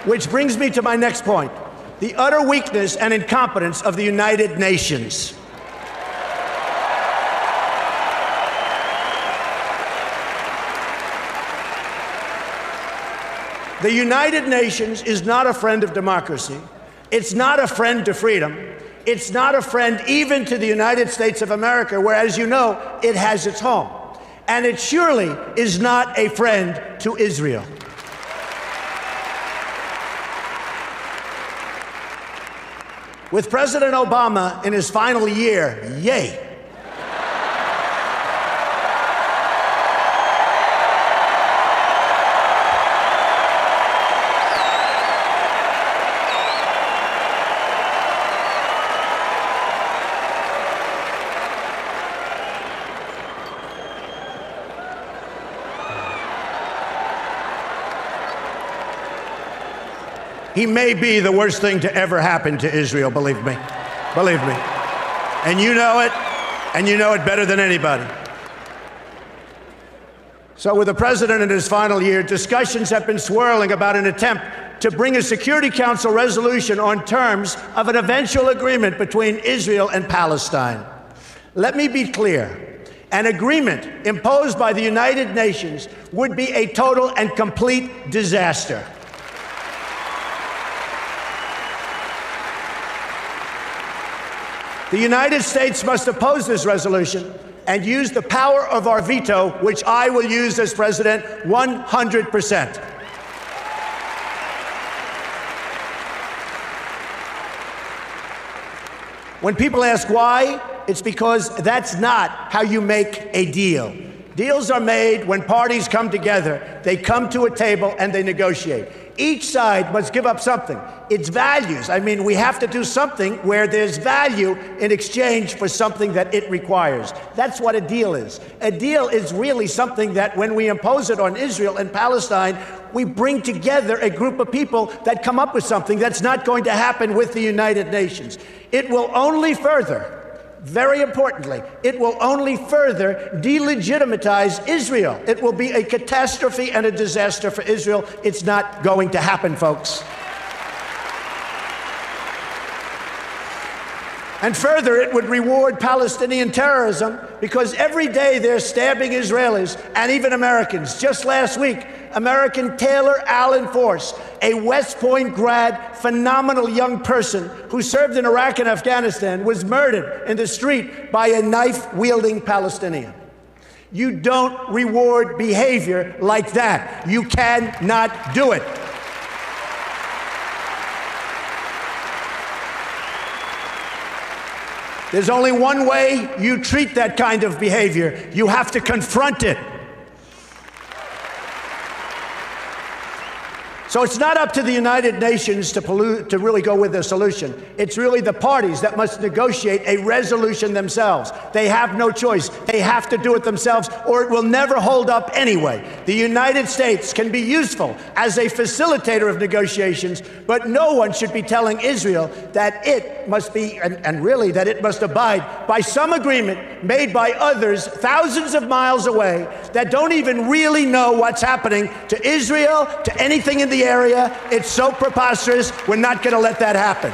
Which brings me to my next point, the utter weakness and incompetence of the United Nations. The United Nations is not a friend of democracy. It's not a friend to freedom. It's not a friend even to the United States of America, where, as you know, it has its home. And it surely is not a friend to Israel. With President Obama in his final year, yay. He may be the worst thing to ever happen to Israel, believe me. Believe me. And you know it better than anybody. So with the president in his final year, discussions have been swirling about an attempt to bring a Security Council resolution on terms of an eventual agreement between Israel and Palestine. Let me be clear. An agreement imposed by the United Nations would be a total and complete disaster. The United States must oppose this resolution and use the power of our veto, which I will use as president 100%. When people ask why, it's because that's not how you make a deal. Deals are made when parties come together. They come to a table and they negotiate. Each side must give up something. It's values. I mean, we have to do something where there's value in exchange for something that it requires. That's what a deal is. A deal is really something that when we impose it on Israel and Palestine, we bring together a group of people that come up with something that's not going to happen with the United Nations. It will only further, very importantly, it will only further delegitimize Israel. It will be a catastrophe and a disaster for Israel. It's not going to happen, folks. And further, it would reward Palestinian terrorism because every day they're stabbing Israelis and even Americans. Just last week, American Taylor Allen Force, a West Point grad, phenomenal young person who served in Iraq and Afghanistan, was murdered in the street by a knife-wielding Palestinian. You don't reward behavior like that. You cannot do it. There's only one way you treat that kind of behavior. You have to confront it. So it's not up to the United Nations to really go with a solution. It's really the parties that must negotiate a resolution themselves. They have no choice. They have to do it themselves, or it will never hold up anyway. The United States can be useful as a facilitator of negotiations, but no one should be telling Israel that it must be, and really that it must abide by some agreement made by others thousands of miles away that don't even really know what's happening to Israel, to anything in the area. It's so preposterous. We're not going to let that happen.